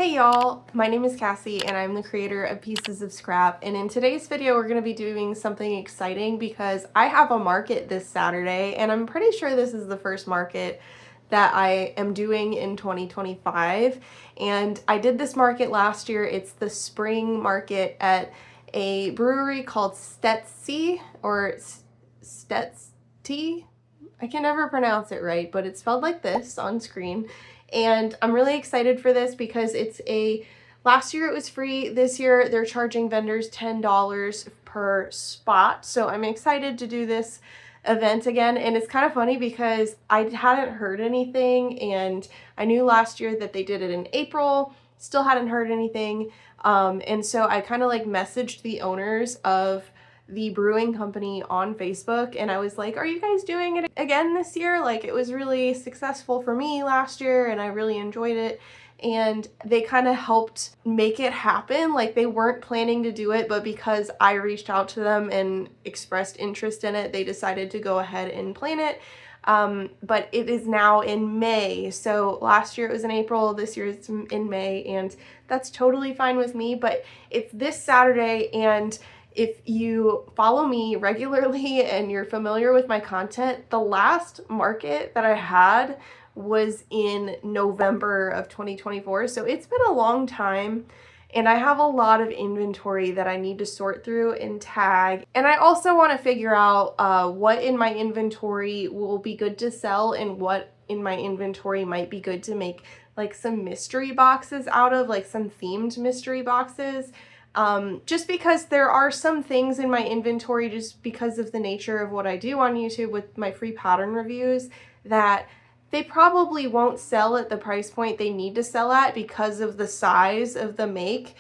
Hey y'all, my name is Cassie and I'm the creator of Pieces of Scrap, and in today's video we're going to be doing something exciting because I have a market this Saturday and I'm pretty sure this is the first market that I am doing in 2025. And I did this market last year. It's the spring market at a brewery called Stesti or Stesti. I can never pronounce it right, but it's spelled like this on screen. And I'm really excited for this because last year it was free. This year they're charging vendors $10 per spot. So I'm excited to do this event again. And it's kind of funny because I hadn't heard anything, and I knew last year that they did it in April, still hadn't heard anything. And so I kind of like messaged the owners of the brewing company on Facebook, and I was like, are you guys doing it again this year? Like, it was really successful for me last year and I really enjoyed it. And they kind of helped make it happen. Like, they weren't planning to do it, but because I reached out to them and expressed interest in it, they decided to go ahead and plan it. But it is now in May. So last year it was in April, this year it's in May, and that's totally fine with me. But it's this Saturday, and if you follow me regularly and you're familiar with my content, the last market that I had was in November of 2024. So it's been a long time, and I have a lot of inventory that I need to sort through and tag. And I also want to figure out what in my inventory will be good to sell and what in my inventory might be good to make like some mystery boxes out of, like some themed mystery boxes. Just because there are some things in my inventory, just because of the nature of what I do on YouTube with my free pattern reviews, that they probably won't sell at the price point they need to sell at because of the size of the make.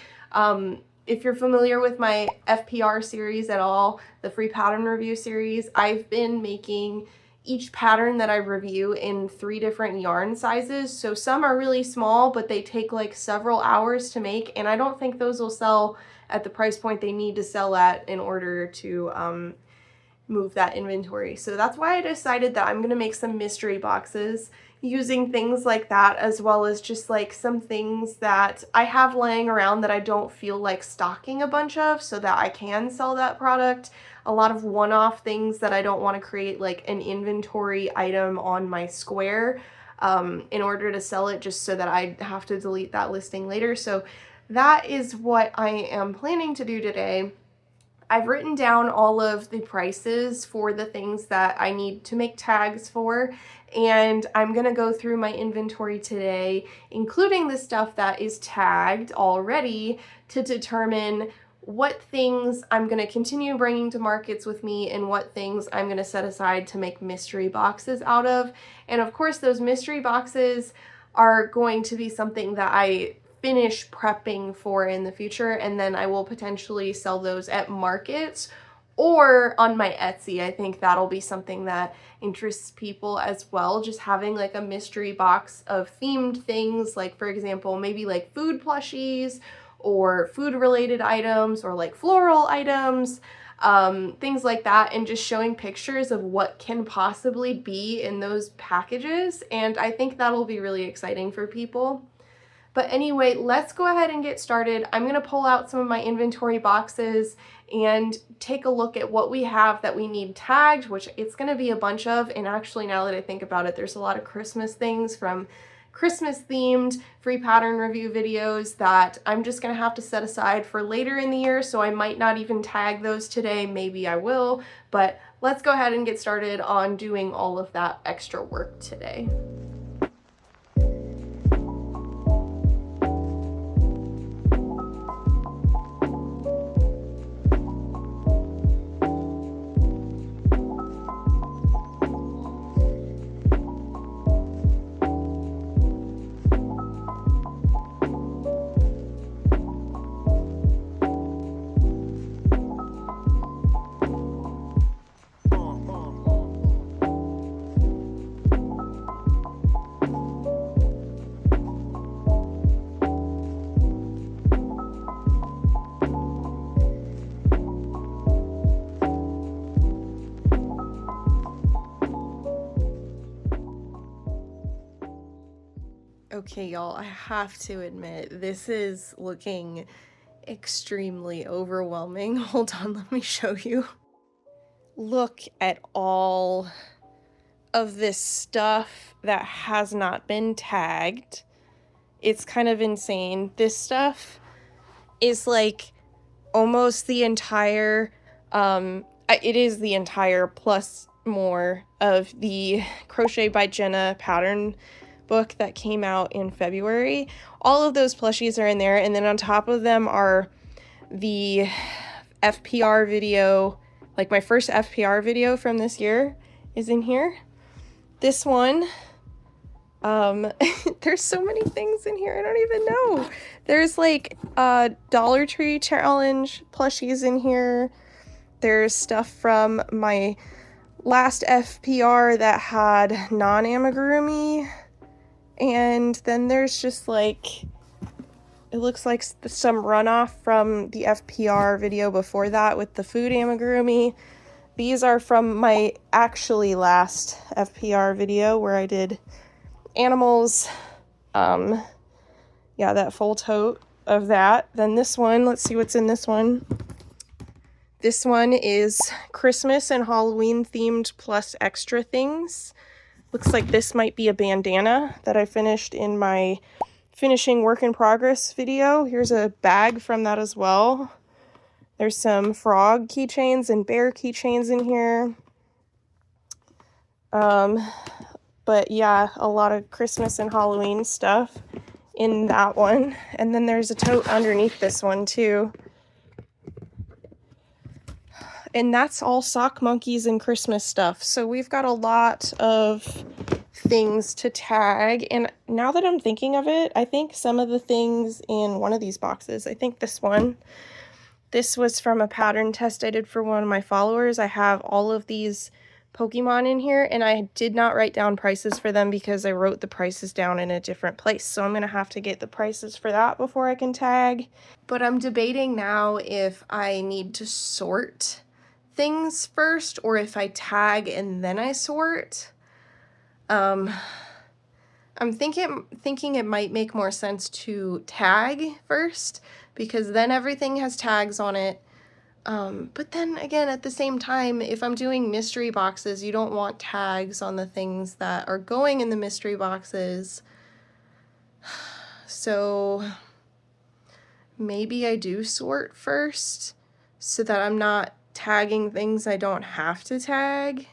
If you're familiar with my FPR series at all, the free pattern review series, I've been making each pattern that I review in 3 different yarn sizes. So some are really small, but they take like several hours to make, and I don't think those will sell at the price point they need to sell at in order to move that inventory. So that's why I decided that I'm gonna make some mystery boxes using things like that, as well as just like some things that I have laying around that I don't feel like stocking a bunch of, so that I can sell that product. A lot of one-off things that I don't want to create like an inventory item on my square in order to sell it, just so that I have to delete that listing later. So that is what I am planning to do today. I've written down all of the prices for the things that I need to make tags for, and I'm going to go through my inventory today, including the stuff that is tagged already, to determine what things I'm going to continue bringing to markets with me and what things I'm going to set aside to make mystery boxes out of. And of course, those mystery boxes are going to be something that I finish prepping for in the future, and then I will potentially sell those at markets or on my Etsy. I think that'll be something that interests people as well, just having like a mystery box of themed things, like for example, maybe like food plushies or food related items or like floral items, things like that, and just showing pictures of what can possibly be in those packages. And I think that'll be really exciting for people. But anyway, let's go ahead and get started. I'm going to pull out some of my inventory boxes and take a look at what we have that we need tagged, which it's going to be a bunch of. And actually, now that I think about it, there's a lot of Christmas things from Christmas themed free pattern review videos that I'm just going to have to set aside for later in the year. So I might not even tag those today. Maybe I will. But let's go ahead and get started on doing all of that extra work today. Okay, y'all, I have to admit, this is looking extremely overwhelming. Hold on, let me show you. Look at all of this stuff that has not been tagged. It's kind of insane. This stuff is like almost the entire, it is the entire plus more of the Crochet by Jenna pattern book that came out in February. All of those plushies are in there, and then on top of them are the FPR video, like my first FPR video from this year is in here. This one, there's so many things in here, I don't even know. There's like Dollar Tree challenge plushies in here. There's stuff from my last FPR that had non-amigurumi. And then there's just like, it looks like some runoff from the FPR video before that with the food amigurumi. These are from my actually last FPR video where I did animals. Yeah, that full tote of that. Then this one, let's see what's in this one. This one is Christmas and Halloween themed plus extra things. Looks like this might be a bandana that I finished in my finishing work in progress video. Here's a bag from that as well. There's some frog keychains and bear keychains in here. But yeah, a lot of Christmas and Halloween stuff in that one. And then there's a tote underneath this one too. And that's all sock monkeys and Christmas stuff. So we've got a lot of things to tag. And now that I'm thinking of it, I think some of the things in one of these boxes, I think this one, this was from a pattern test I did for one of my followers. I have all of these Pokemon in here, and I did not write down prices for them because I wrote the prices down in a different place. So I'm going to have to get the prices for that before I can tag. But I'm debating now if I need to sort things first or if I tag and then I sort. I'm thinking it might make more sense to tag first because then everything has tags on it. But then again, at the same time, if I'm doing mystery boxes, you don't want tags on the things that are going in the mystery boxes. So maybe I do sort first so that I'm not tagging things I don't have to tag.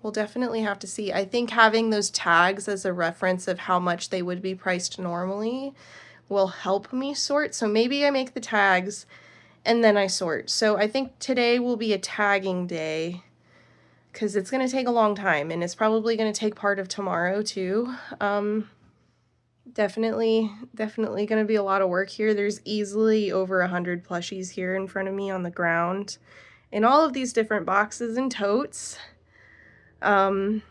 We'll definitely have to see. I think having those tags as a reference of how much they would be priced normally will help me sort. So maybe I make the tags and then I sort. So I think today will be a tagging day because it's going to take a long time and it's probably going to take part of tomorrow too. Definitely going to be a lot of work here. There's easily over 100 plushies here in front of me on the ground in all of these different boxes and totes. And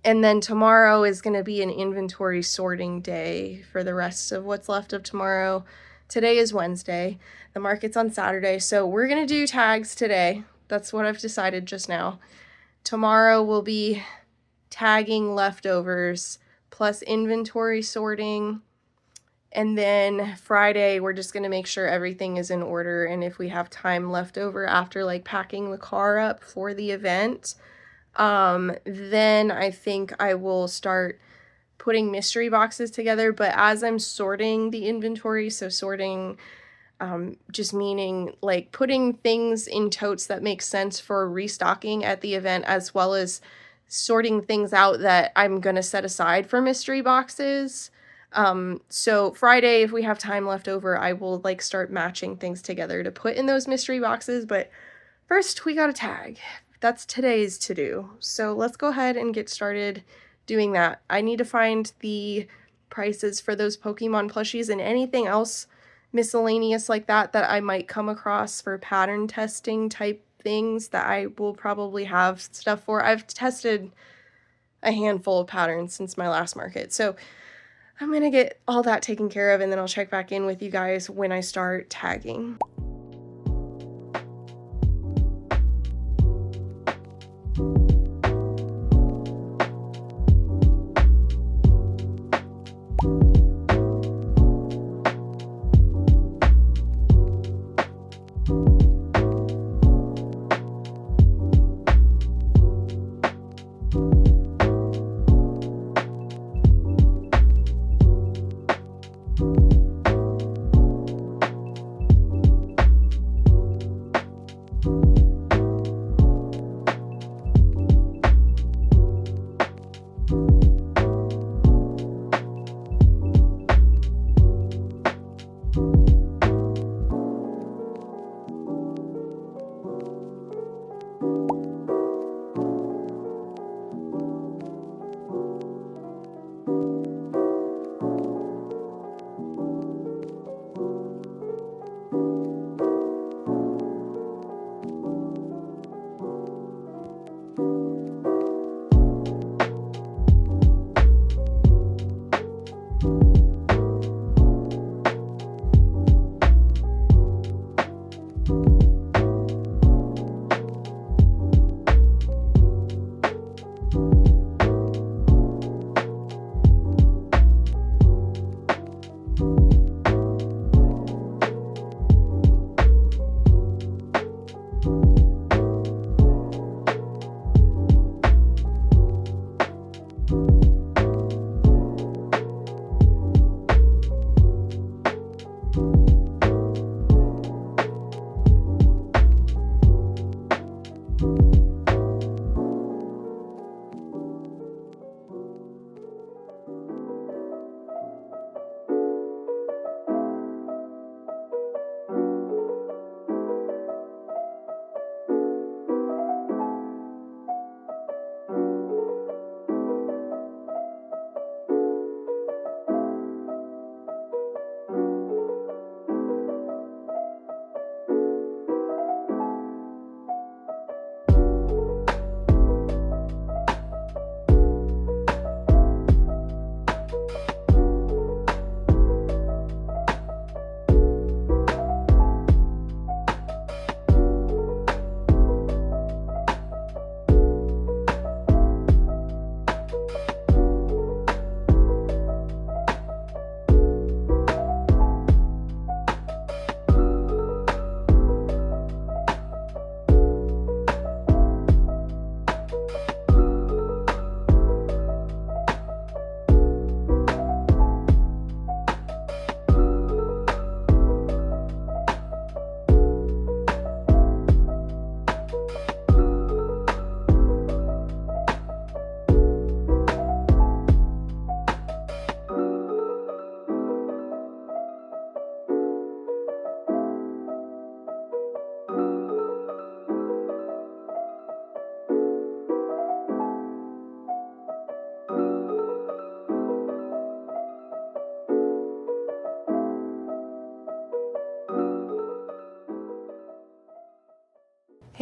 then tomorrow is going to be an inventory sorting day for the rest of what's left of tomorrow. Today is Wednesday. The market's on Saturday, so we're going to do tags today. That's what I've decided just now. Tomorrow will be tagging leftovers plus inventory sorting. And then Friday, we're just going to make sure everything is in order. And if we have time left over after like packing the car up for the event, then I think I will start putting mystery boxes together. But as I'm sorting the inventory, so sorting just meaning like putting things in totes that make sense for restocking at the event, as well as sorting things out that I'm going to set aside for mystery boxes. So Friday, if we have time left over, I will like start matching things together to put in those mystery boxes. But first we got to tag. That's today's to do. So let's go ahead and get started doing that. I need to find the prices for those Pokemon plushies and anything else miscellaneous like that that I might come across for pattern testing type things that I will probably have stuff for. I've tested a handful of patterns since my last market. So I'm going to get all that taken care of, and then I'll check back in with you guys when I start tagging.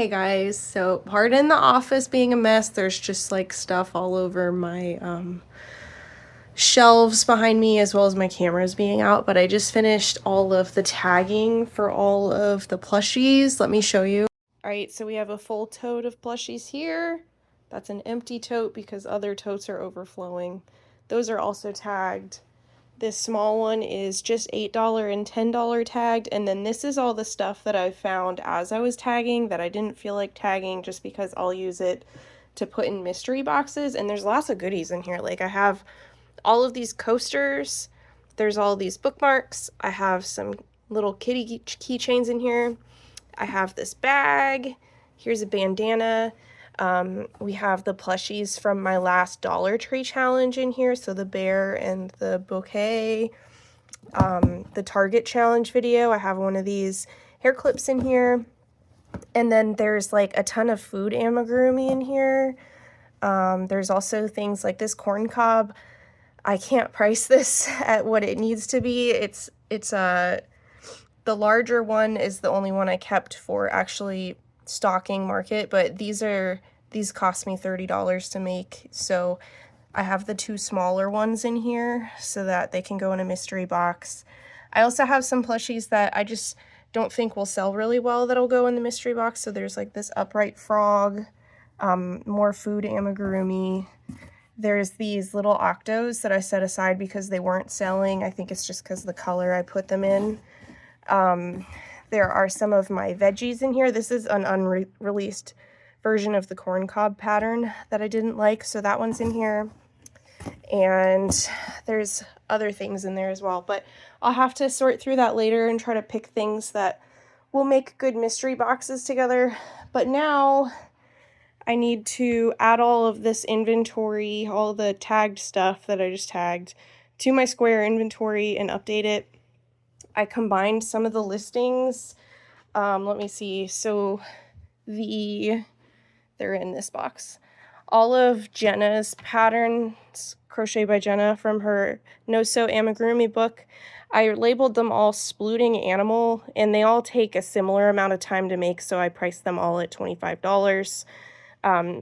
Hey guys, so pardon the office being a mess. There's just like stuff all over my shelves behind me as well as my cameras being out, but I just finished all of the tagging for all of the plushies. Let me show you. Alright, so we have a full tote of plushies here. That's an empty tote because other totes are overflowing. Those are also tagged. This small one is just $8 and $10 tagged, and then this is all the stuff that I found as I was tagging that I didn't feel like tagging just because I'll use it to put in mystery boxes, and there's lots of goodies in here. Like I have all of these coasters, there's all these bookmarks, I have some little kitty keychains in here, I have this bag, here's a bandana. We have the plushies from my last Dollar Tree challenge in here, so the bear and the bouquet. The Target challenge video, I have one of these hair clips in here. And then there's like a ton of food amigurumi in here. There's also things like this corn cob. I can't price this at what it needs to be. The larger one is the only one I kept for actually stocking market, but these cost me $30 to make, so I have the two smaller ones in here so that they can go in a mystery box. I also have some plushies that I just don't think will sell really well that'll go in the mystery box, so there's like this upright frog, more food amigurumi. There's these little octos that I set aside because they weren't selling. I think it's just because of the color I put them in. There are some of my veggies in here. This is an unreleased version of the corn cob pattern that I didn't like, so that one's in here. And there's other things in there as well, but I'll have to sort through that later and try to pick things that will make good mystery boxes together. But now I need to add all of this inventory, all the tagged stuff that I just tagged, to my Square inventory and update it. I combined some of the listings. Let me see. So they're in this box. All of Jenna's patterns, Crochet by Jenna, from her No Sew Amigurumi book, I labeled them all splooting animal, and they all take a similar amount of time to make, so I priced them all at $25.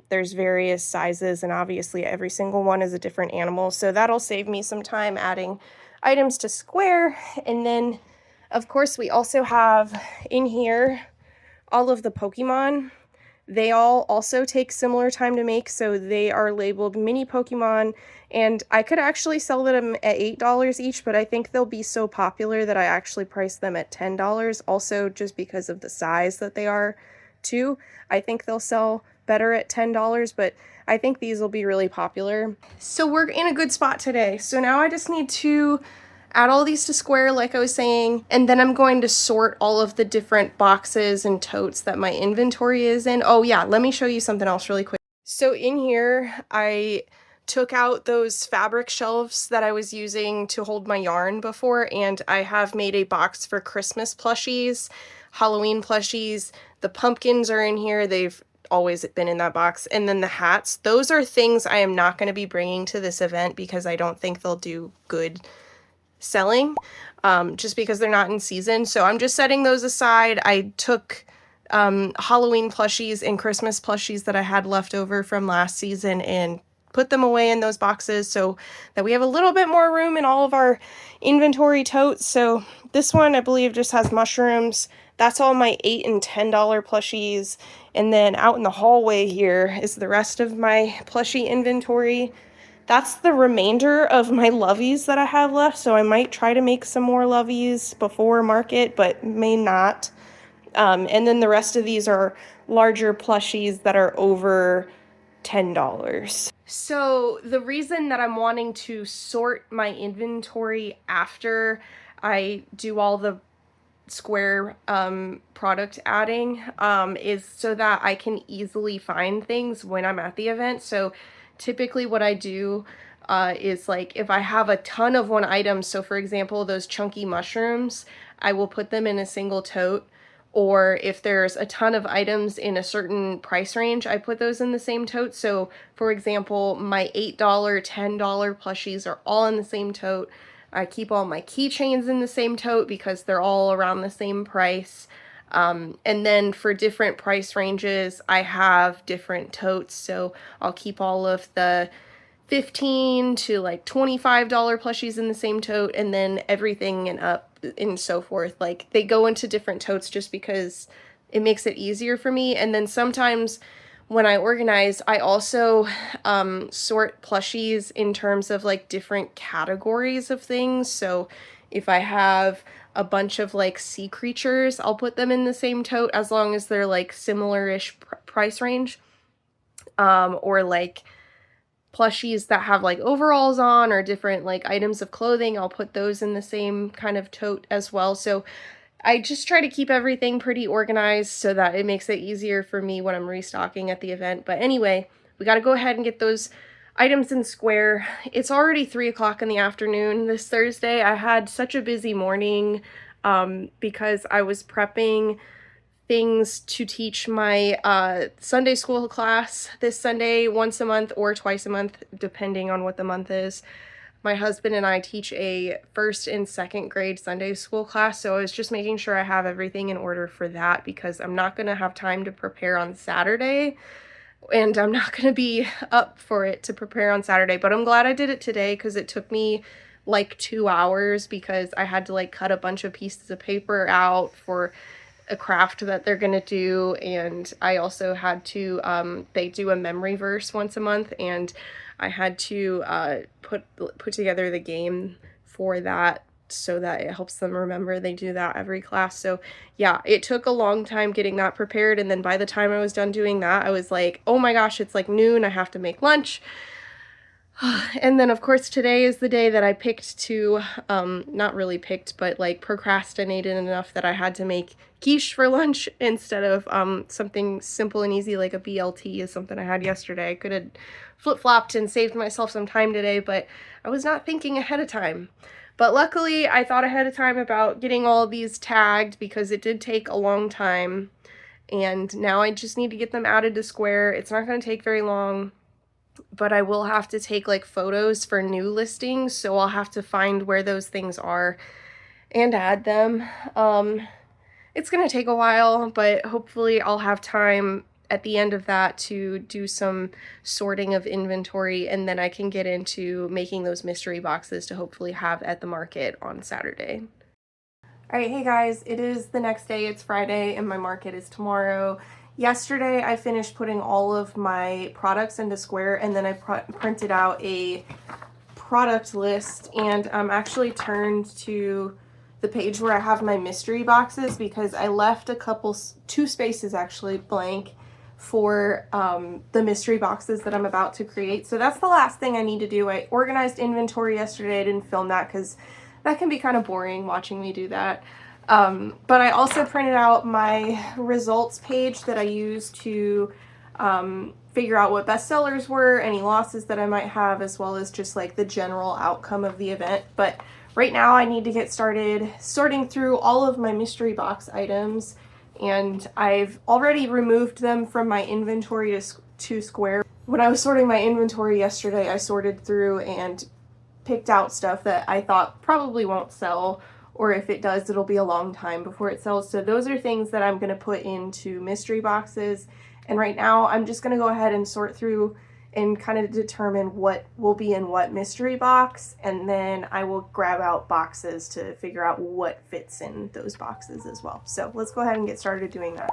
There's various sizes, and obviously every single one is a different animal, so that'll save me some time adding items to Square. And then, of course, we also have in here all of the Pokemon. They all also take similar time to make, so they are labeled mini Pokemon, and I could actually sell them at $8 each, but I think they'll be so popular that I actually priced them at $10, also just because of the size that they are, too. I think they'll sell better at $10, but I think these will be really popular. So we're in a good spot today. So now I just need to add all these to Square, like I was saying, and then I'm going to sort all of the different boxes and totes that my inventory is in. Oh yeah, let me show you something else really quick. So in here, I took out those fabric shelves that I was using to hold my yarn before, and I have made a box for Christmas plushies, Halloween plushies. The pumpkins are in here. They've always been in that box. And then the hats, those are things I am not going to be bringing to this event because I don't think they'll do good selling, just because they're not in season. So I'm just setting those aside. I took Halloween plushies and Christmas plushies that I had left over from last season and put them away in those boxes so that we have a little bit more room in all of our inventory totes. So this one, I believe, just has mushrooms. That's all my $8 and $10 plushies. And then out in the hallway here is the rest of my plushie inventory. That's the remainder of my lovies that I have left, so I might try to make some more lovies before market, but may not. And then the rest of these are larger plushies that are over $10. So the reason that I'm wanting to sort my inventory after I do all the Square product adding is so that I can easily find things when I'm at the event. So typically what I do is, like, if I have a ton of one item, so for example those chunky mushrooms, I will put them in a single tote, or if there's a ton of items in a certain price range, I put those in the same tote. So for example, my $8, $10 plushies are all in the same tote. I keep all my keychains in the same tote because they're all around the same price. And then for different price ranges, I have different totes. So I'll keep all of the $15 to like $25 plushies in the same tote, and then everything and up and so forth. Like they go into different totes just because it makes it easier for me. And then sometimes when I organize, I also sort plushies in terms of like different categories of things. So if I have a bunch of like sea creatures, I'll put them in the same tote as long as they're like similar-ish price range. Or like plushies that have like overalls on or different like items of clothing, I'll put those in the same kind of tote as well. So I just try to keep everything pretty organized so that it makes it easier for me when I'm restocking at the event. But anyway, we got to go ahead and get those items in square. It's already 3 o'clock in the afternoon this Thursday. I had such a busy morning because I was prepping things to teach my Sunday school class this Sunday once a month or twice a month, depending on what the month is. My husband and I teach a 1st and 2nd grade Sunday school class, so I was just making sure I have everything in order for that because I'm not going to have time to prepare on Saturday, and I'm not going to be up for it to prepare on Saturday. But I'm glad I did it today because it took me like 2 hours because I had to like cut a bunch of pieces of paper out for a craft that they're gonna do, and I also had to they do a memory verse once a month, and I had to put together the game for that so that it helps them remember. They do that every class. So yeah, it took a long time getting that prepared, and then by the time I was done doing that, I was like, oh my gosh, it's like noon, I have to make lunch. And then of course today is the day that I picked to, not really picked, but like procrastinated enough that I had to make quiche for lunch instead of something simple and easy like a BLT is something I had yesterday. I could have flip-flopped and saved myself some time today, but I was not thinking ahead of time. But luckily I thought ahead of time about getting all of these tagged because it did take a long time, and now I just need to get them added to Square. It's not going to take very long, but I will have to take like photos for new listings, so I'll have to find where those things are and add them. It's gonna take a while, but hopefully I'll have time at the end of that to do some sorting of inventory, and then I can get into making those mystery boxes to hopefully have at the market on Saturday. All right, hey guys, it is the next day. It's Friday and my market is tomorrow. Yesterday, I finished putting all of my products into Square, and then I printed out a product list, and I'm actually turned to the page where I have my mystery boxes because I left two spaces actually blank for the mystery boxes that I'm about to create. So that's the last thing I need to do. I organized inventory yesterday. I didn't film that because that can be kind of boring watching me do that. But I also printed out my results page that I use to figure out what bestsellers were, any losses that I might have, as well as just like the general outcome of the event. But right now I need to get started sorting through all of my mystery box items, and I've already removed them from my inventory to Square. When I was sorting my inventory yesterday, I sorted through and picked out stuff that I thought probably won't sell, or if it does, it'll be a long time before it sells. So those are things that I'm going to put into mystery boxes. And right now I'm just going to go ahead and sort through and kind of determine what will be in what mystery box, and then I will grab out boxes to figure out what fits in those boxes as well. So let's go ahead and get started doing that.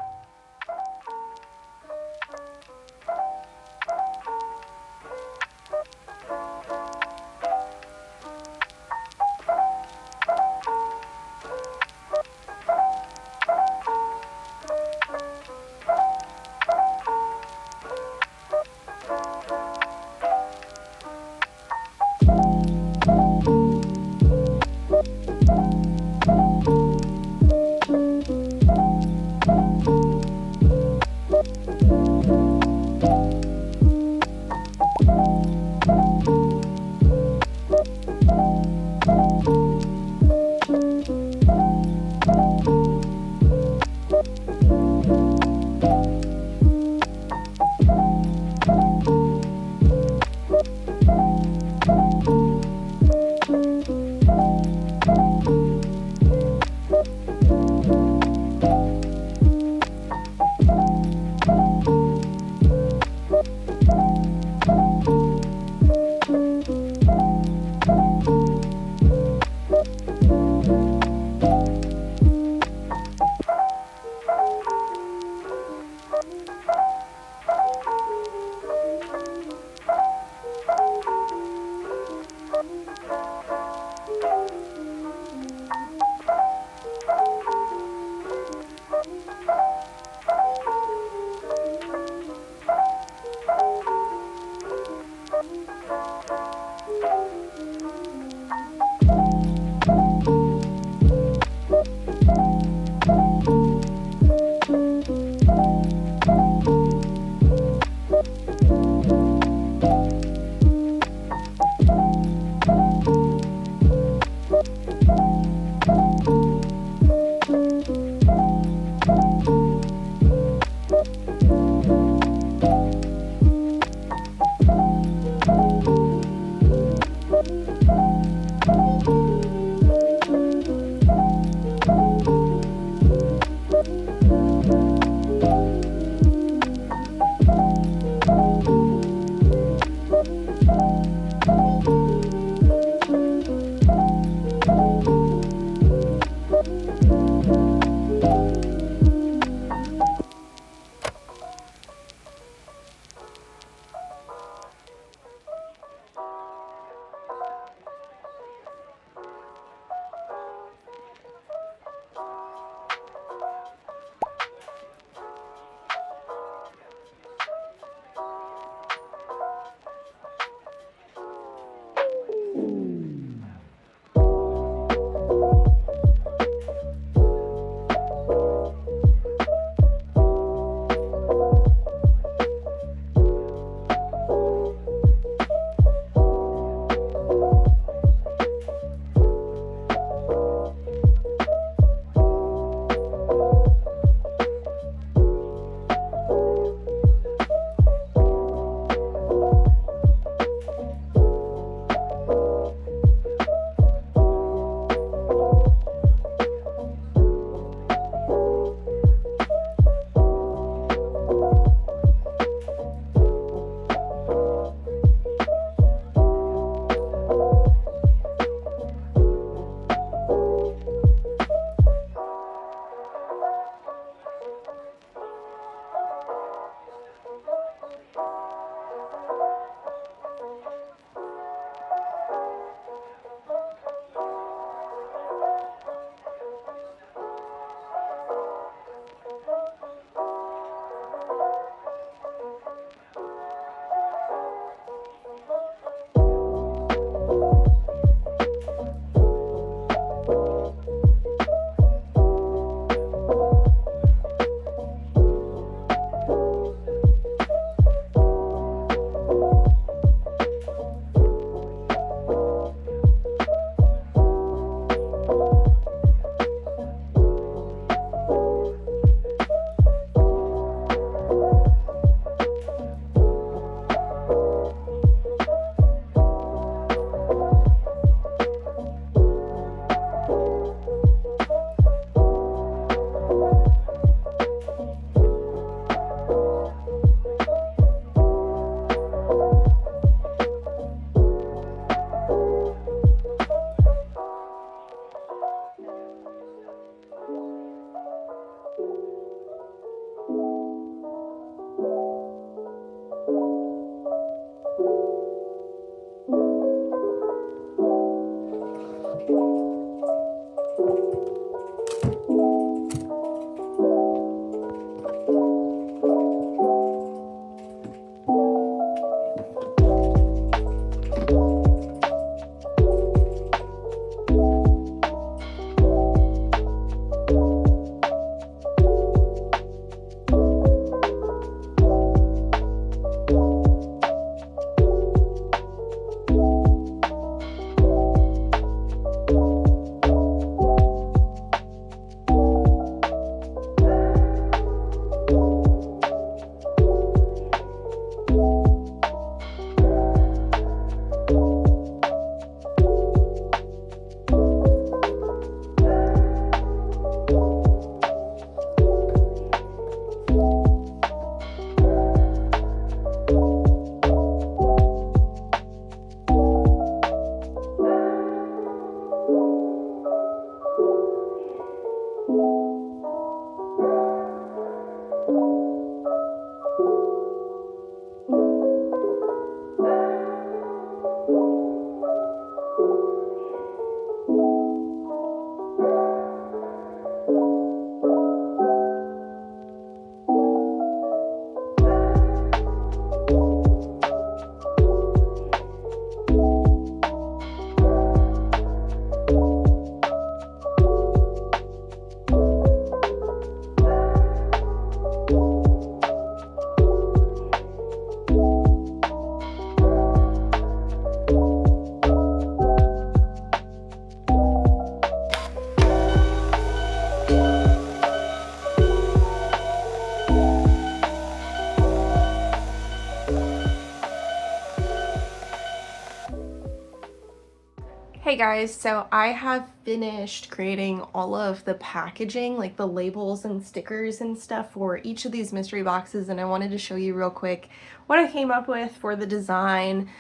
Alright guys, so I have finished creating all of the packaging, like the labels and stickers and stuff for each of these mystery boxes, and I wanted to show you real quick what I came up with for the design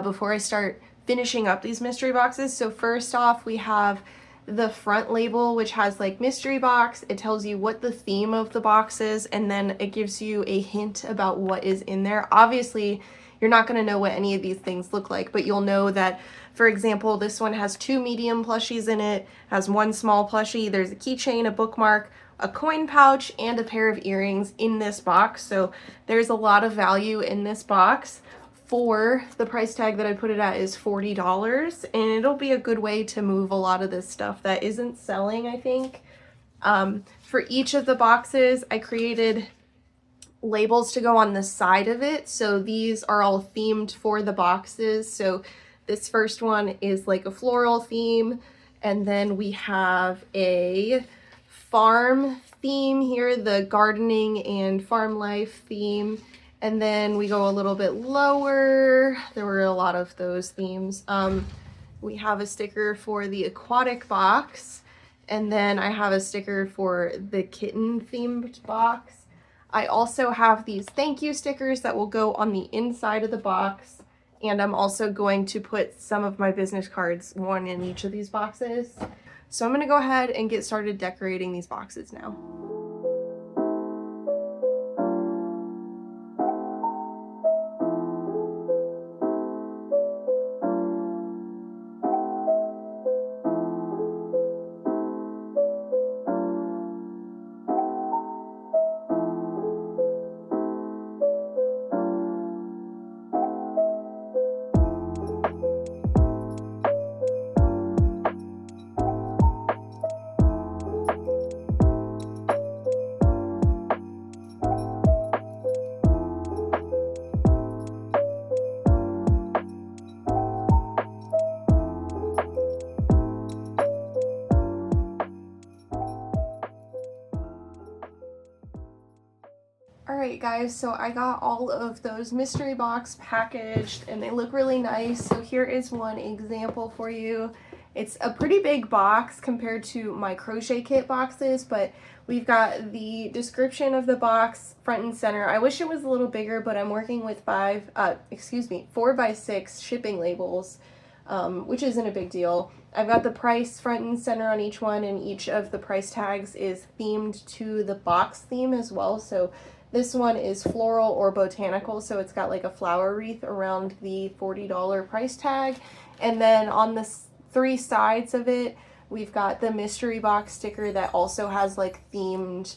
before I start finishing up these mystery boxes. So first off, we have the front label, which has like mystery box. It tells you what the theme of the box is, and then it gives you a hint about what is in there. Obviously, you're not going to know what any of these things look like, but you'll know that, for example, this one has 2 medium plushies in it, has 1 small plushie, there's a keychain, a bookmark, a coin pouch, and a pair of earrings in this box. So there's a lot of value in this box. For the price tag that I put it at is $40, and it'll be a good way to move a lot of this stuff that isn't selling, I think. For each of the boxes, I created labels to go on the side of it. So these are all themed for the boxes. So this first one is like a floral theme, and then we have a farm theme here, the gardening and farm life theme. And then we go a little bit lower. There were a lot of those themes. We have a sticker for the aquatic box, and then I have a sticker for the kitten themed box. I also have these thank you stickers that will go on the inside of the box, and I'm also going to put some of my business cards, one in each of these boxes. So I'm going to go ahead and get started decorating these boxes now. Alright guys, so I got all of those mystery box packaged and they look really nice. So here is one example for you. It's a pretty big box compared to my crochet kit boxes, but we've got the description of the box front and center. I wish it was a little bigger, but I'm working with 4x6 shipping labels, which isn't a big deal. I've got the price front and center on each one, and each of the price tags is themed to the box theme as well. So this one is floral or botanical, so it's got like a flower wreath around the $40 price tag. And then on the 3 sides of it, we've got the mystery box sticker that also has like themed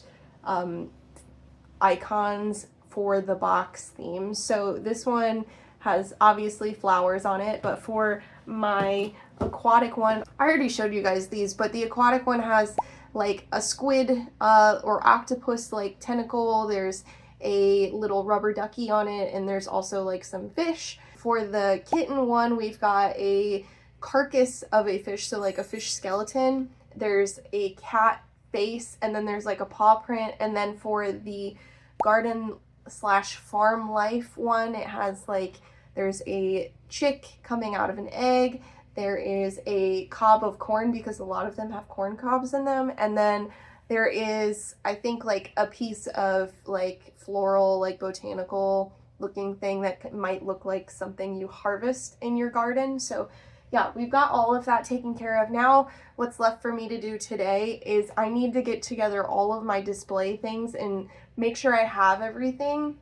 icons for the box theme. So this one has obviously flowers on it, but for my aquatic one, I already showed you guys these, but the aquatic one has like a squid or octopus like tentacle. There's a little rubber ducky on it, and there's also like some fish. For the kitten one, we've got a carcass of a fish, so like a fish skeleton. There's a cat face, and then there's like a paw print. And then for the garden slash farm life one, it has like, there's a chick coming out of an egg. There is a cob of corn, because a lot of them have corn cobs in them. And then there is, I think, like a piece of like floral, like botanical looking thing that might look like something you harvest in your garden. So yeah, we've got all of that taken care of. Now what's left for me to do today is I need to get together all of my display things and make sure I have everything.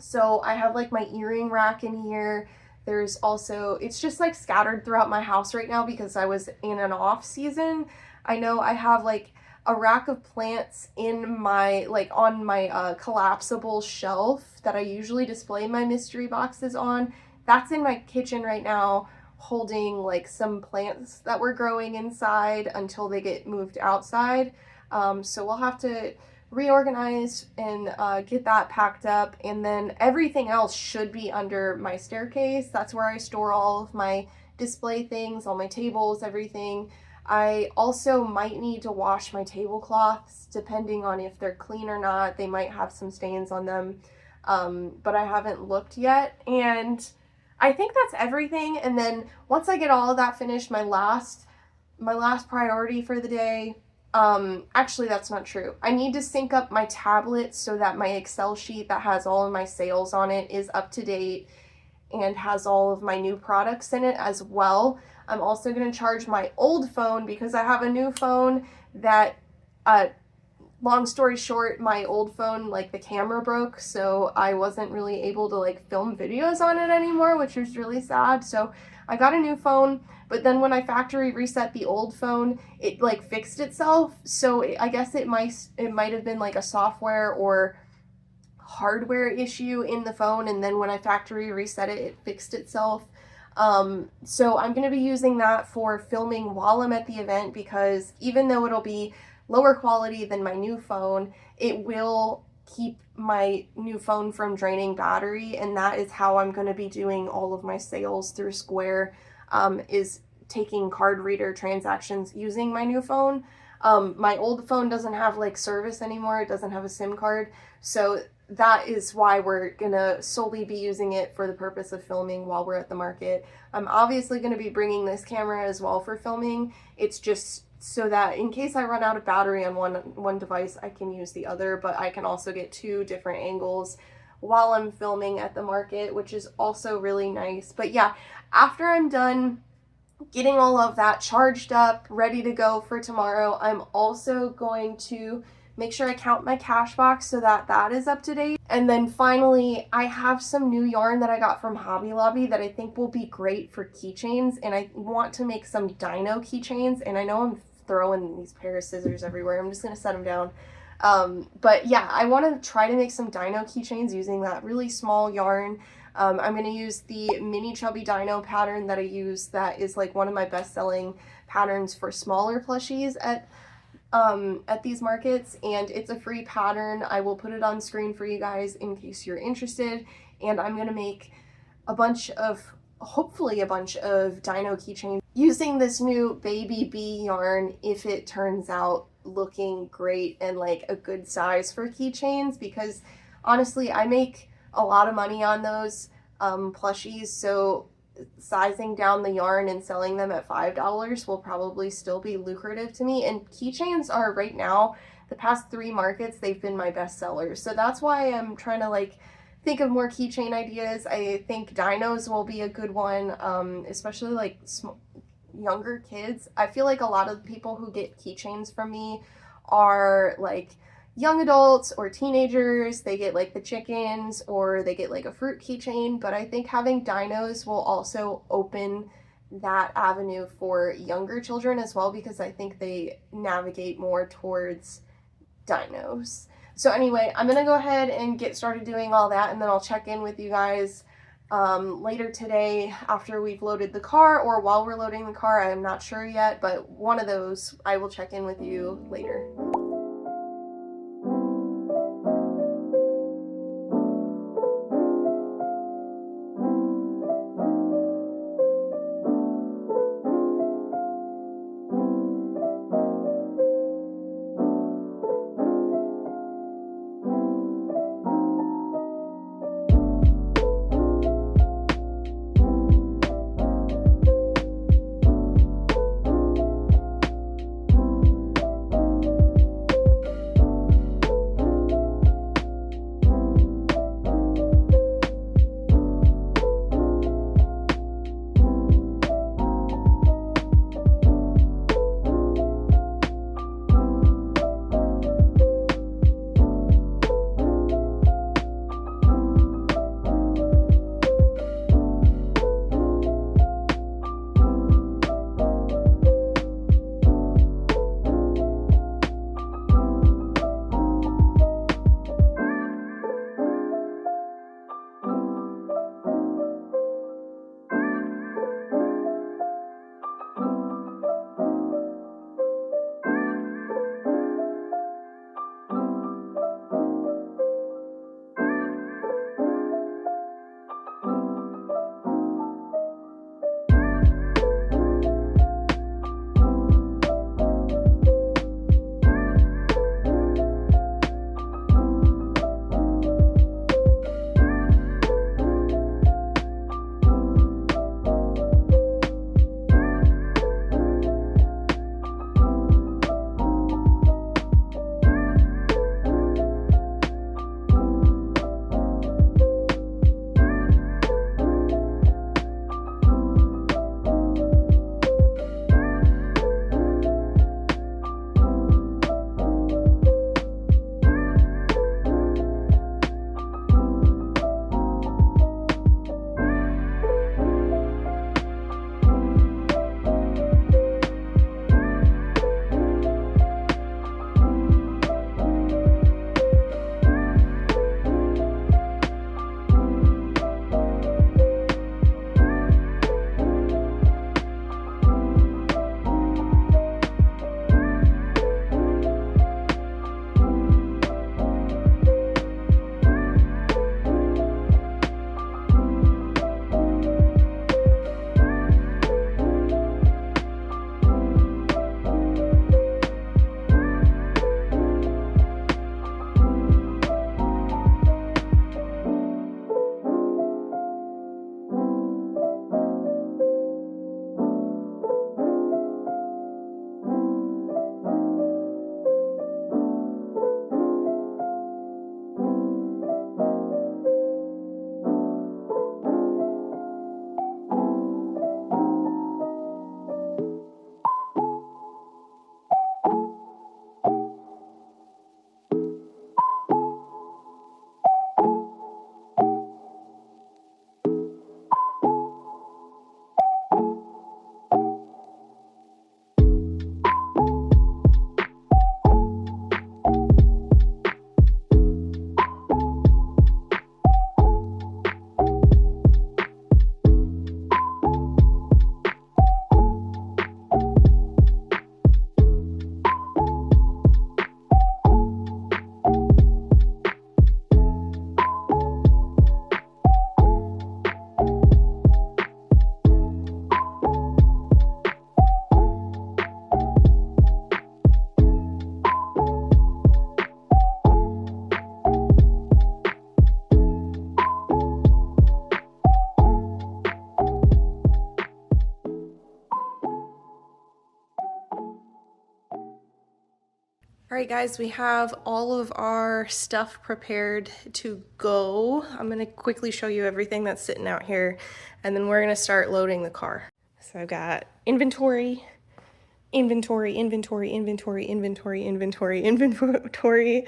So I have like my earring rack in here. There's also, it's just like scattered throughout my house right now because I was in an off season. I know I have like a rack of plants in my, like on my collapsible shelf that I usually display my mystery boxes on. That's in my kitchen right now, holding like some plants that were growing inside until they get moved outside. So we'll have to reorganize and get that packed up, and then everything else should be under my staircase. That's where I store all of my display things, all my tables, everything. I also might need to wash my tablecloths depending on if they're clean or not. They might have some stains on them, but I haven't looked yet. And I think that's everything. And then once I get all of that finished, my last priority for the day, actually that's not true. I need to sync up my tablet so that my Excel sheet that has all of my sales on it is up to date and has all of my new products in it as well. I'm also going to charge my old phone because I have a new phone that, long story short, my old phone, like the camera broke, so I wasn't really able to like film videos on it anymore, which was really sad. So I got a new phone, but then when I factory reset the old phone, it like fixed itself. So I guess it might have been like a software or hardware issue in the phone, and then when I factory reset it, it fixed itself. So I'm going to be using that for filming while I'm at the event, because even though it'll be lower quality than my new phone, it will keep my new phone from draining battery, and that is how I'm going to be doing all of my sales through Square, is taking card reader transactions using my new phone. My old phone doesn't have like service anymore. It doesn't have a SIM card, so that is why we're gonna solely be using it for the purpose of filming while we're at the market. I'm obviously gonna be bringing this camera as well for filming. It's just so that in case I run out of battery on one device, I can use the other, but I can also get 2 different angles while I'm filming at the market, which is also really nice. But yeah, after I'm done getting all of that charged up, ready to go for tomorrow, I'm also going to make sure I count my cash box so that that is up to date. And then finally, I have some new yarn that I got from Hobby Lobby that I think will be great for keychains, and I want to make some dino keychains, and I know I'm throwing these pair of scissors everywhere. I'm just going to set them down. But yeah, I want to try to make some dino keychains using that really small yarn. I'm going to use the mini chubby dino pattern that I use, that is like one of my best-selling patterns for smaller plushies at these markets, and it's a free pattern. I will put it on screen for you guys in case you're interested, and I'm going to make hopefully a bunch of dino keychains using this new baby bee yarn, if it turns out looking great and like a good size for keychains, because honestly I make a lot of money on those plushies, so sizing down the yarn and selling them at $5 will probably still be lucrative to me. And keychains are right now, the past 3 markets, they've been my best sellers, so that's why I'm trying to like think of more keychain ideas. I think dinos will be a good one, especially like younger kids. I feel like a lot of the people who get keychains from me are like young adults or teenagers. They get like the chickens, or they get like a fruit keychain, but I think having dinos will also open that avenue for younger children as well, because I think they navigate more towards dinos. So anyway, I'm gonna go ahead and get started doing all that, and then I'll check in with you guys later today after we've loaded the car, or while we're loading the car. I'm not sure yet, but one of those I will check in with you later. right, guys, we have all of our stuff prepared to go. I'm gonna quickly show you everything that's sitting out here, and then we're gonna start loading the car. So I've got inventory, inventory, inventory, inventory, inventory, inventory, inventory.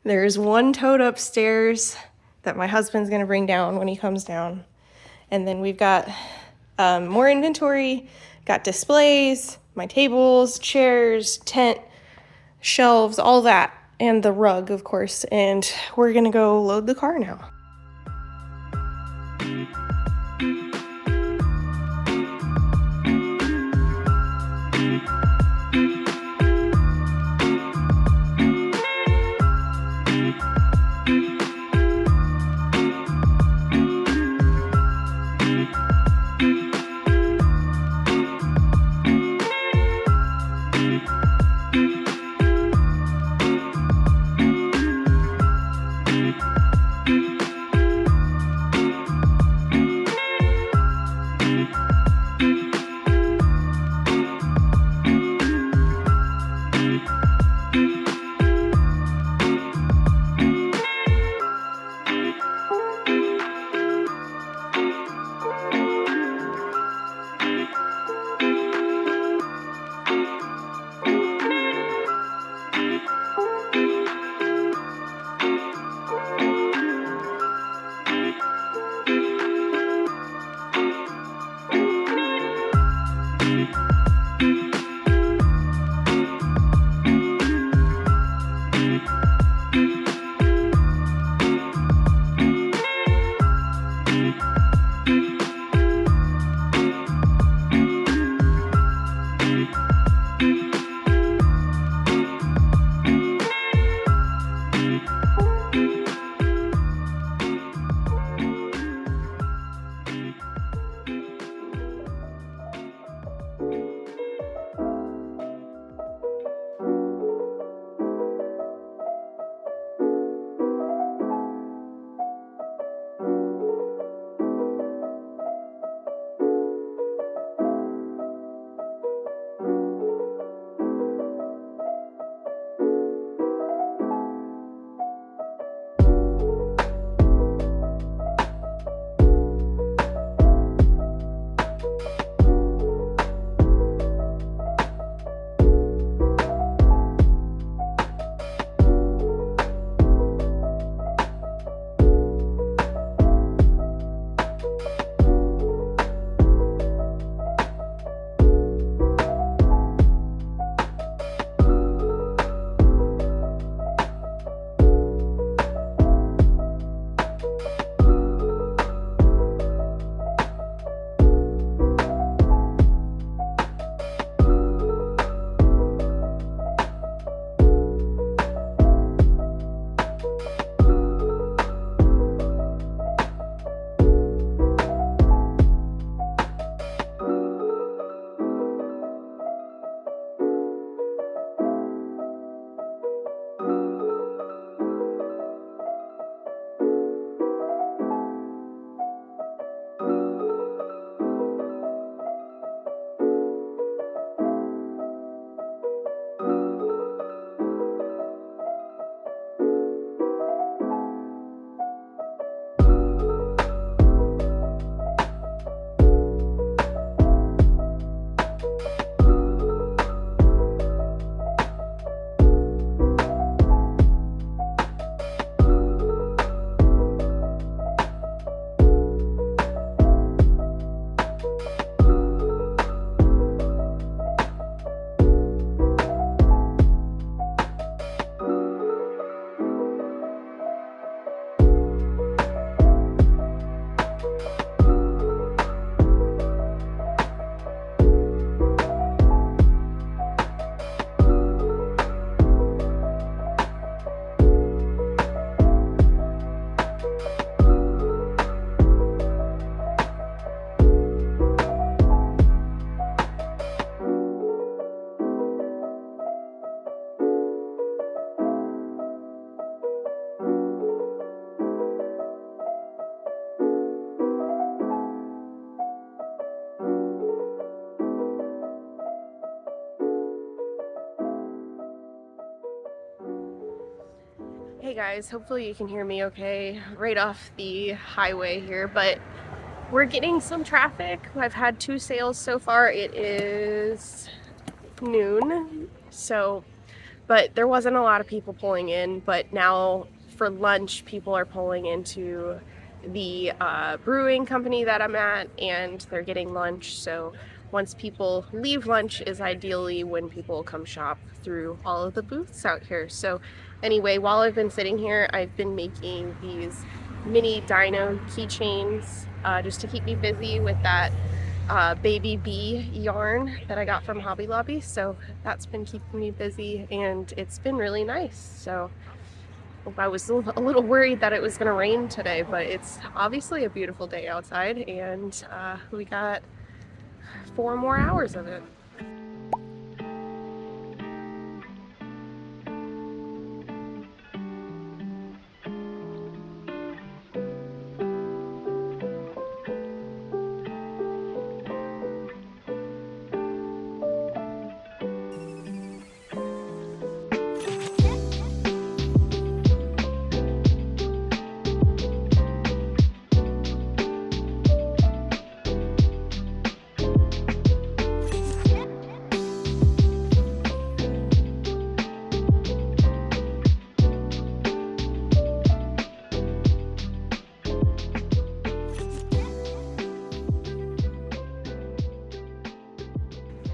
There's one tote upstairs that my husband's gonna bring down when he comes down. And then we've got more inventory, got displays, my tables, chairs, tent, shelves, all that, and the rug, of course. And we're gonna go load the car now. Guys, hopefully you can hear me okay right off the highway here, but we're getting some traffic. I've had 2 sales so far. It is noon, but there wasn't a lot of people pulling in, but now for lunch people are pulling into the brewing company that I'm at, and they're getting lunch. So once people leave, lunch is ideally when people come shop through all of the booths out here. So anyway, while I've been sitting here, I've been making these mini dino keychains just to keep me busy with that baby bee yarn that I got from Hobby Lobby. So that's been keeping me busy, and it's been really nice. So I was a little worried that it was going to rain today, but it's obviously a beautiful day outside, and we got 4 more hours of it.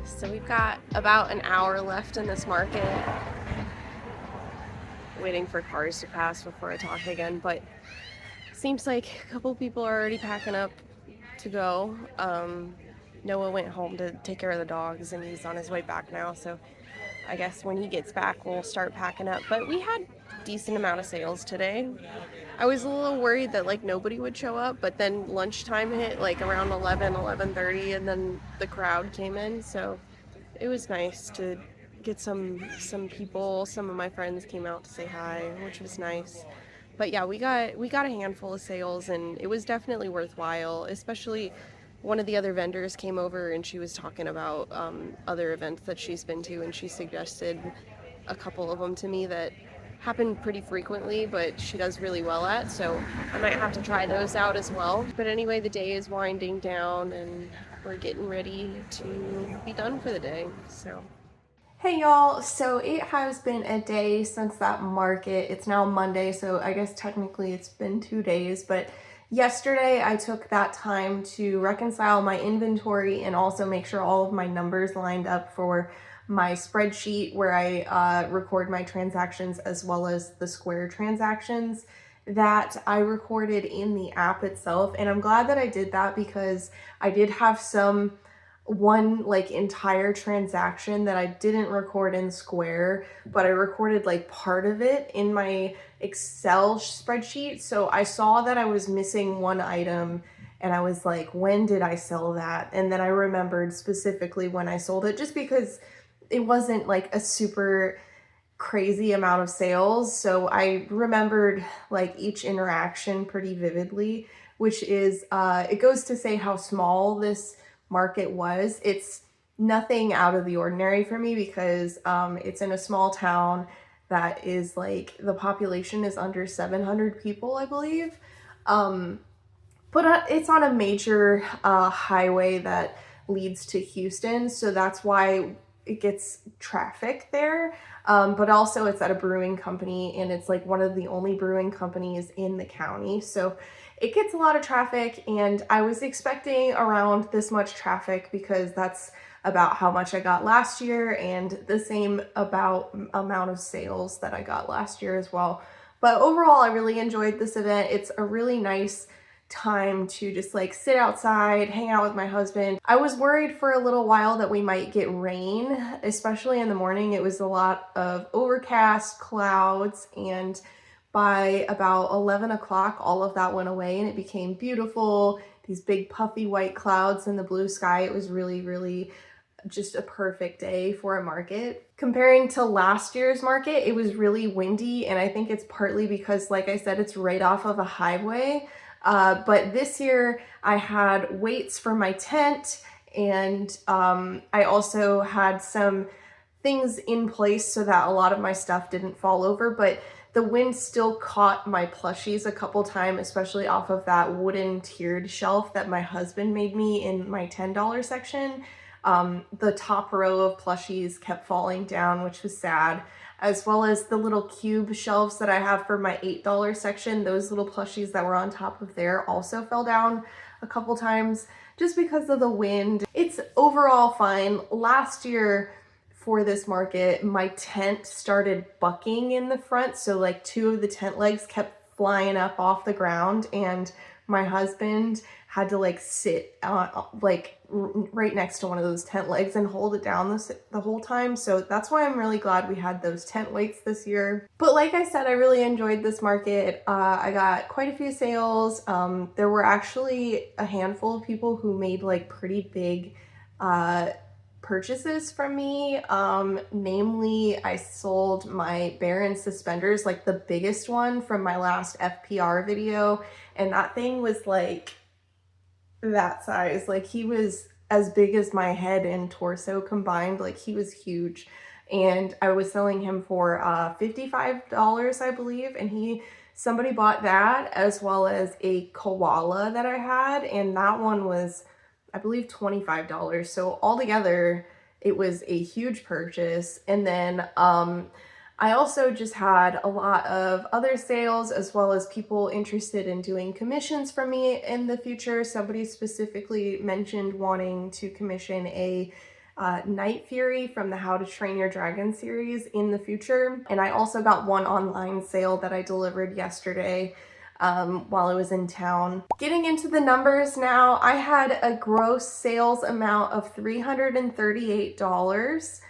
So we've got about an hour left in this market, waiting for cars to pass before I talk again, but seems like a couple people are already packing up to go. Noah went home to take care of the dogs, and he's on his way back now, so I guess when he gets back we'll start packing up. But we had a decent amount of sales today. I was a little worried that like nobody would show up, but then lunchtime hit like around 11:30, and then the crowd came in, so it was nice to get some people. Some of my friends came out to say hi, which was nice. But yeah, we got a handful of sales, and it was definitely worthwhile. Especially one of the other vendors came over, and she was talking about other events that she's been to, and she suggested a couple of them to me that happen pretty frequently, but she does really well at, so I might have to try those out as well. But anyway, the day is winding down, and we're getting ready to be done for the day. So hey y'all, so it has been a day since that market. It's now Monday, so I guess technically it's been 2 days, but yesterday I took that time to reconcile my inventory and also make sure all of my numbers lined up for my spreadsheet where I record my transactions, as well as the Square transactions that I recorded in the app itself. And I'm glad that I did that, because I did have one like entire transaction that I didn't record in Square, but I recorded like part of it in my Excel spreadsheet. So I saw that I was missing one item, and I was like, when did I sell that? And then I remembered specifically when I sold it, just because it wasn't like a super crazy amount of sales. So I remembered like each interaction pretty vividly, which is, it goes to say how small this market was. It's nothing out of the ordinary for me, because it's in a small town that is like, the population is under 700 people, I believe. But it's on a major highway that leads to Houston, so that's why it gets traffic there. But also it's at a brewing company, and it's like one of the only brewing companies in the county, so it gets a lot of traffic. And I was expecting around this much traffic, because that's about how much I got last year, and the same amount of sales that I got last year as well. But overall, I really enjoyed this event. It's a really nice time to just like sit outside, hang out with my husband. I was worried for a little while that we might get rain, especially in the morning. It was a lot of overcast clouds, and by about 11 o'clock, all of that went away, and it became beautiful. These big puffy white clouds in the blue sky. It was really, really just a perfect day for a market. Comparing to last year's market, it was really windy, and I think it's partly because, like I said, it's right off of a highway. But this year I had weights for my tent, and I also had some things in place so that a lot of my stuff didn't fall over. But the wind still caught my plushies a couple times, especially off of that wooden tiered shelf that my husband made me in my $10 section. The top row of plushies kept falling down, which was sad, as well as the little cube shelves that I have for my $8 section. Those little plushies that were on top of there also fell down a couple times just because of the wind. It's overall fine. Last year for this market, my tent started bucking in the front, so like 2 of the tent legs kept flying up off the ground, and my husband had to like sit like right next to one of those tent legs and hold it down the whole time. So that's why I'm really glad we had those tent weights this year. But like I said, I really enjoyed this market. I got quite a few sales. There were actually a handful of people who made like pretty big purchases from me. Namely, I sold my Baron suspenders, like the biggest one from my last FPR video, and that thing was like that size. Like he was as big as my head and torso combined. Like he was huge, and I was selling him for $55, I believe, and somebody bought that as well as a koala that I had, and that one was, I believe, $25. So altogether, it was a huge purchase. And then I also just had a lot of other sales, as well as people interested in doing commissions from me in the future. Somebody specifically mentioned wanting to commission a Night Fury from the How to Train Your Dragon series in the future. And I also got one online sale that I delivered yesterday while I was in town. Getting into the numbers now, I had a gross sales amount of $338,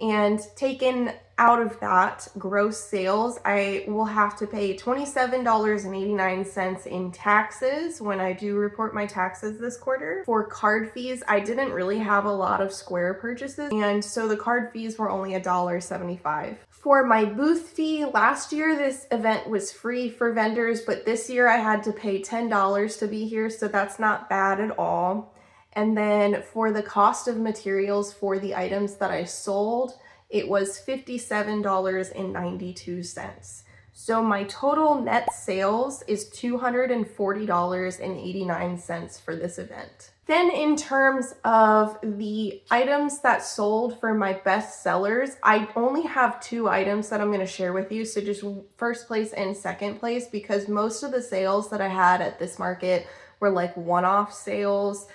and taken out of that gross sales, I will have to pay $27.89 in taxes when I do report my taxes this quarter. For card fees, I didn't really have a lot of Square purchases, and so the card fees were only $1.75. For my booth fee, last year this event was free for vendors, but this year I had to pay $10 to be here, so that's not bad at all. And then for the cost of materials for the items that I sold, it was $57.92. So my total net sales is $240.89 for this event. Then in terms of the items that sold for my best sellers, I only have 2 items that I'm going to share with you. So just first place and second place, because most of the sales that I had at this market were like one-off sales.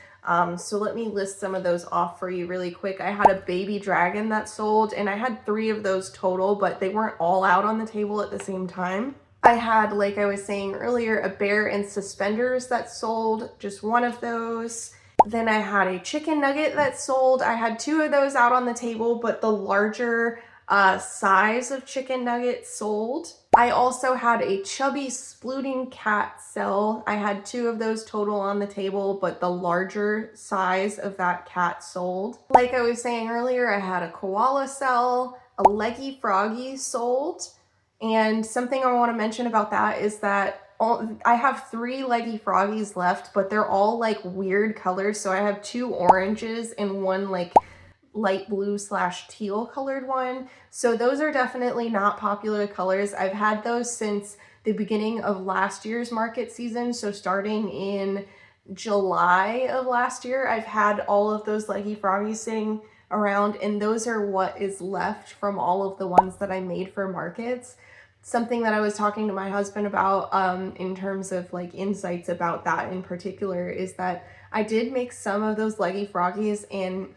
So let me list some of those off for you really quick. I had a baby dragon that sold, and I had 3 of those total, but they weren't all out on the table at the same time. I had, like I was saying earlier, a bear in suspenders that sold, just 1 of those. Then I had a chicken nugget that sold. I had 2 of those out on the table, but the larger size of chicken nugget sold. I also had a chubby splooting cat sell. I had 2 of those total on the table, but the larger size of that cat sold. Like I was saying earlier, I had a koala sell, a leggy froggy sold, and something I want to mention about that is that I have 3 leggy froggies left, but they're all like weird colors. So I have 2 oranges and 1 like light blue / teal colored one. So those are definitely not popular colors. I've had those since the beginning of last year's market season. So starting in July of last year, I've had all of those leggy froggies sitting around, and those are what is left from all of the ones that I made for markets. Something that I was talking to my husband about in terms of like insights about that in particular is that I did make some of those leggy froggies in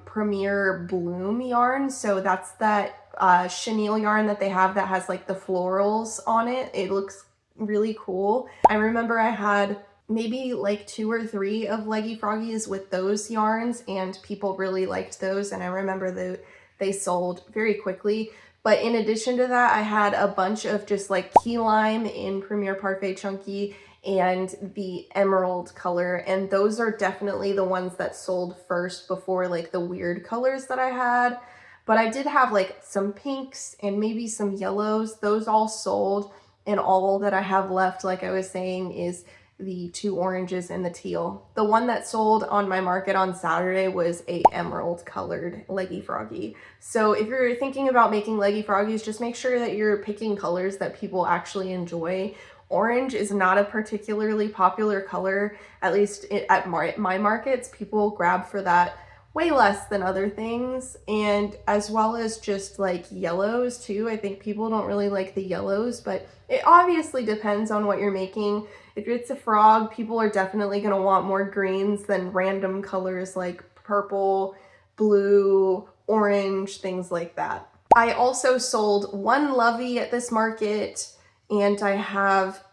Premier Bloom yarn. So that's that chenille yarn that they have that has like the florals on it. It looks really cool. I remember I had maybe like 2 or 3 of leggy froggies with those yarns, and people really liked those, and I remember they sold very quickly. But in addition to that, I had a bunch of just like key lime in Premier Parfait Chunky and the emerald color, and those are definitely the ones that sold first before like the weird colors that I had. But I did have like some pinks and maybe some yellows. Those all sold, and all that I have left, like I was saying, is the 2 oranges and the teal. The one that sold on my market on Saturday was a emerald colored Leggy Froggy. So if you're thinking about making Leggy Froggies, just make sure that you're picking colors that people actually enjoy. Orange is not a particularly popular color, at least at my markets. People grab for that way less than other things, and as well as just like yellows too. I think people don't really like the yellows, but it obviously depends on what you're making. If it's a frog, people are definitely going to want more greens than random colors like purple, blue, orange, things like that. I also sold 1 lovey at this market, and I have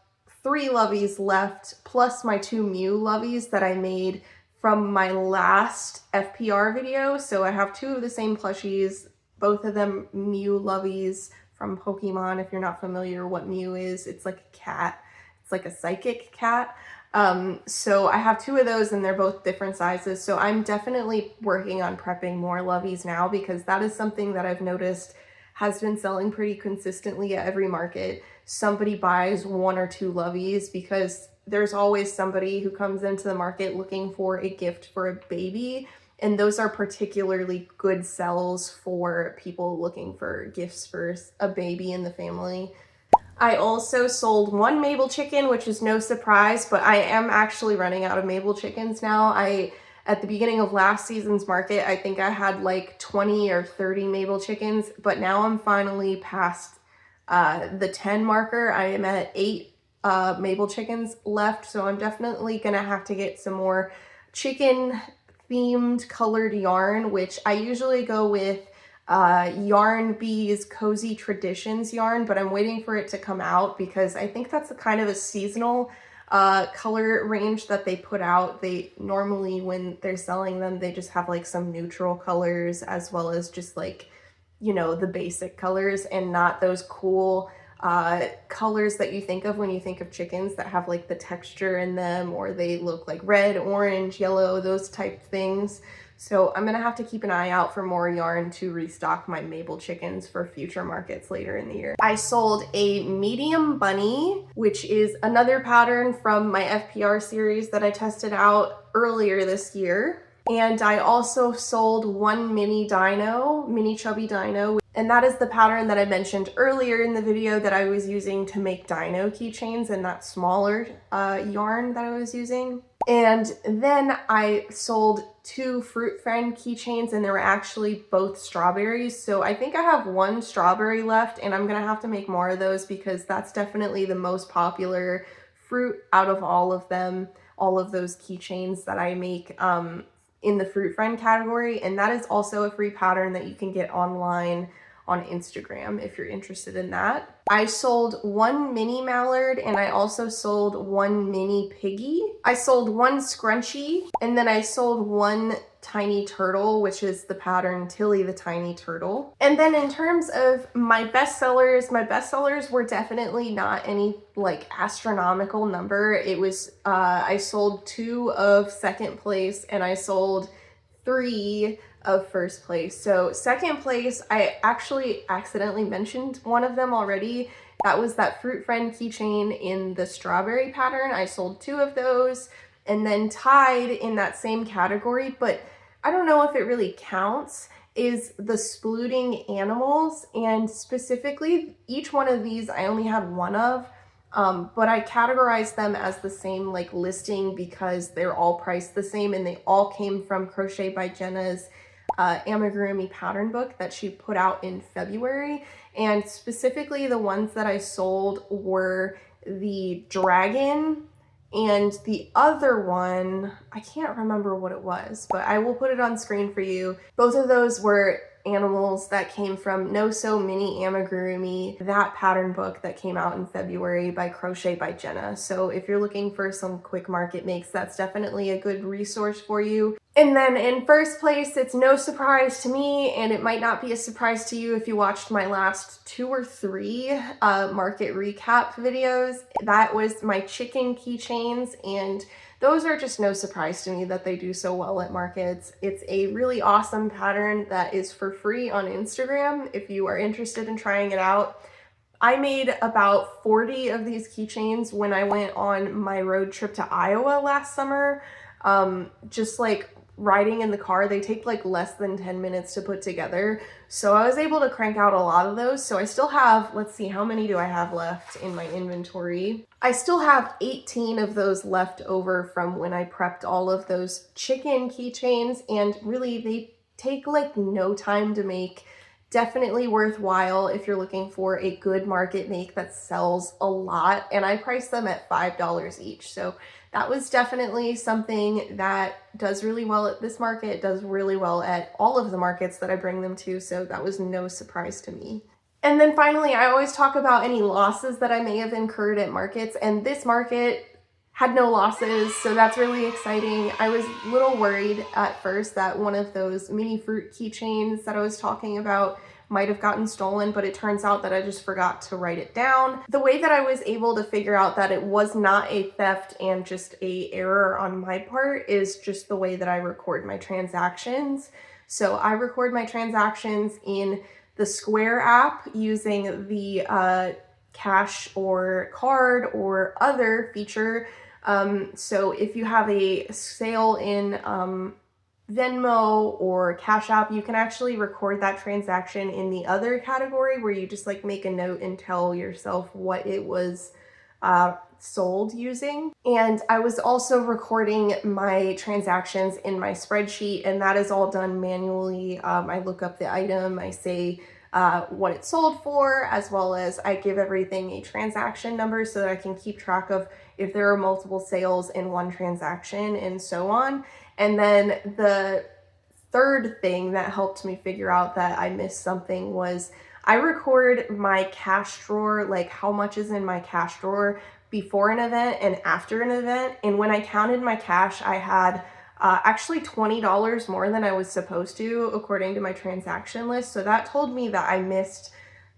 3 loveys left, plus my 2 Mew loveys that I made from my last FPR video. So I have 2 of the same plushies, both of them Mew loveys from Pokemon. If you're not familiar what Mew is, it's like a cat. It's like a psychic cat. So I have 2 of those, and they're both different sizes. So I'm definitely working on prepping more loveys now, because that is something that I've noticed has been selling pretty consistently at every market. Somebody buys 1 or 2 loveys because there's always somebody who comes into the market looking for a gift for a baby. And those are particularly good sells for people looking for gifts for a baby in the family. I also sold 1 Mabel chicken, which is no surprise, but I am actually running out of Mabel chickens now. At the beginning of last season's market, I think I had like 20 or 30 Mabel chickens, but now I'm finally past the 10 marker. I am at 8 Mabel chickens left, so I'm definitely gonna have to get some more chicken themed colored yarn, which I usually go with Yarn Bee's Cozy Traditions yarn, but I'm waiting for it to come out because I think that's a kind of a seasonal color range that they put out. They normally, when they're selling them, they just have like some neutral colors as well as just like, you know, the basic colors, and not those cool colors that you think of when you think of chickens that have like the texture in them, or they look like red, orange, yellow, those type things. So I'm gonna have to keep an eye out for more yarn to restock my Mabel chickens for future markets later in the year. I sold a medium bunny, which is another pattern from my FPR series that I tested out earlier this year. And I also sold 1 mini chubby dino, and that is the pattern that I mentioned earlier in the video that I was using to make dino keychains, and that smaller yarn that I was using. And then I sold 2 Fruit Friend keychains, and they were actually both strawberries. So I think I have 1 strawberry left, and I'm gonna have to make more of those because that's definitely the most popular fruit out of all of them, all of those keychains that I make in the Fruit Friend category. And that is also a free pattern that you can get online on Instagram if you're interested in that. I sold 1 mini mallard, and I also sold 1 mini piggy. I sold 1 scrunchie, and then I sold 1 tiny turtle, which is the pattern Tilly the Tiny Turtle. And then in terms of my bestsellers were definitely not any like astronomical number. It was, I sold 2 of second place, and I sold 3 of first place. So second place, I actually accidentally mentioned one of them already. That was that Fruit Friend keychain in the strawberry pattern. I sold 2 of those. And then tied in that same category, but I don't know if it really counts, is the splooting animals. And specifically, each one of these I only had 1 of, but I categorized them as the same like listing because they're all priced the same, and they all came from Crochet by Jenna's amigurumi pattern book that she put out in February. And specifically the ones that I sold were the dragon, and the other one, I can't remember what it was, but I will put it on screen for you. Both of those were animals that came from No So Mini Amigurumi, that pattern book that came out in February by Crochet by Jenna. So if you're looking for some quick market makes, that's definitely a good resource for you. And then in first place, it's no surprise to me, and it might not be a surprise to you if you watched my last 2 or 3 market recap videos. That was my chicken keychains, and those are just no surprise to me that they do so well at markets. It's a really awesome pattern that is for free on Instagram if you are interested in trying it out. I made about 40 of these keychains when I went on my road trip to Iowa last summer. Just like riding in the car, they take like less than 10 minutes to put together. So I was able to crank out a lot of those. So I still have, let's see, how many do I have left in my inventory? I still have 18 of those left over from when I prepped all of those chicken keychains, and really they take like no time to make. Definitely worthwhile if you're looking for a good market make that sells a lot, and I priced them at $5 each. So that was definitely something that does really well at this market, does really well at all of the markets that I bring them to, so that was no surprise to me. And then finally, I always talk about any losses that I may have incurred at markets, and this market had no losses, so that's really exciting. I was a little worried at first that one of those mini fruit keychains that I was talking about might have gotten stolen, but it turns out that I just forgot to write it down. The way that I was able to figure out that it was not a theft and just a error on my part is just the way that I record my transactions. So I record my transactions in the Square app using the cash or card or other feature. So if you have a sale in Venmo or Cash App, you can actually record that transaction in the other category where you just like make a note and tell yourself what it was sold using. And I was also recording my transactions in my spreadsheet, and that is all done manually. I look up the item, I say what it sold for, as well as I give everything a transaction number so that I can keep track of if there are multiple sales in one transaction and so on. And then the third thing that helped me figure out that I missed something was I record my cash drawer, like how much is in my cash drawer before an event and after an event. And when I counted my cash, I had actually $20 more than I was supposed to according to my transaction list. So that told me that I missed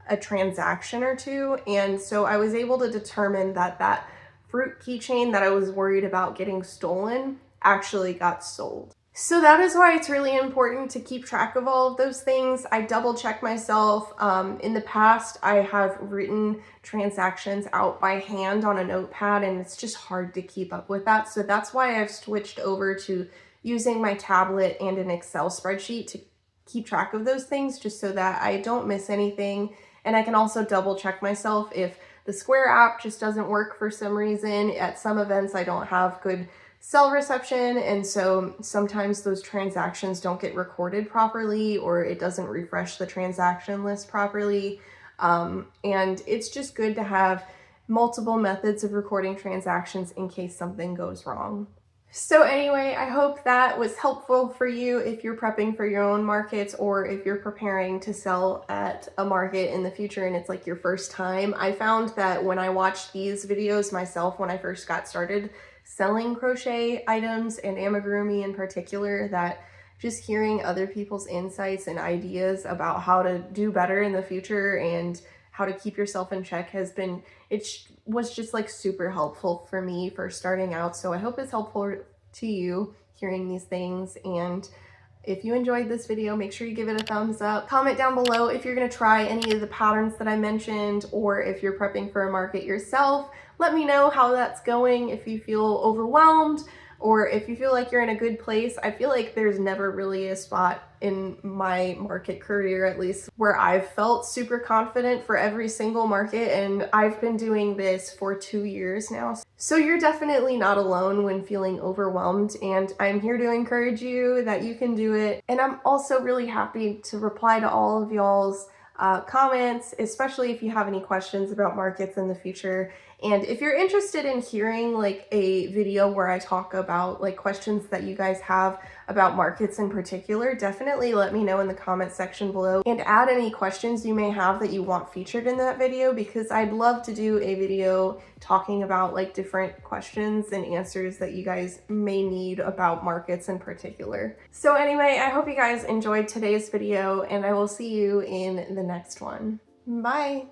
a transaction or two. And so I was able to determine that that fruit keychain that I was worried about getting stolen actually got sold. So that is why it's really important to keep track of all of those things. I double check myself. In the past, I have written transactions out by hand on a notepad, and it's just hard to keep up with that. So that's why I've switched over to using my tablet and an Excel spreadsheet to keep track of those things, just so that I don't miss anything. And I can also double check myself if the Square app just doesn't work for some reason. At some events, I don't have good cell reception, and so sometimes those transactions don't get recorded properly, or it doesn't refresh the transaction list properly. And it's just good to have multiple methods of recording transactions in case something goes wrong. So anyway, I hope that was helpful for you if you're prepping for your own markets, or if you're preparing to sell at a market in the future and it's like your first time. I found that when I watched these videos myself when I first got started selling crochet items and amigurumi in particular, that just hearing other people's insights and ideas about how to do better in the future and how to keep yourself in check it was just like super helpful for me for starting out. So I hope it's helpful to you hearing these things. And if you enjoyed this video, make sure you give it a thumbs up. Comment down below if you're gonna try any of the patterns that I mentioned, or if you're prepping for a market yourself. Let me know how that's going, if you feel overwhelmed, or if you feel like you're in a good place. I feel like there's never really a spot in my market career, at least, where I've felt super confident for every single market, and I've been doing this for 2 years now. So you're definitely not alone when feeling overwhelmed, and I'm here to encourage you that you can do it. And I'm also really happy to reply to all of y'all's comments, especially if you have any questions about markets in the future. And if you're interested in hearing like a video where I talk about like questions that you guys have about markets in particular, definitely let me know in the comment section below, and add any questions you may have that you want featured in that video, because I'd love to do a video talking about like different questions and answers that you guys may need about markets in particular. So anyway, I hope you guys enjoyed today's video, and I will see you in the next one. Bye!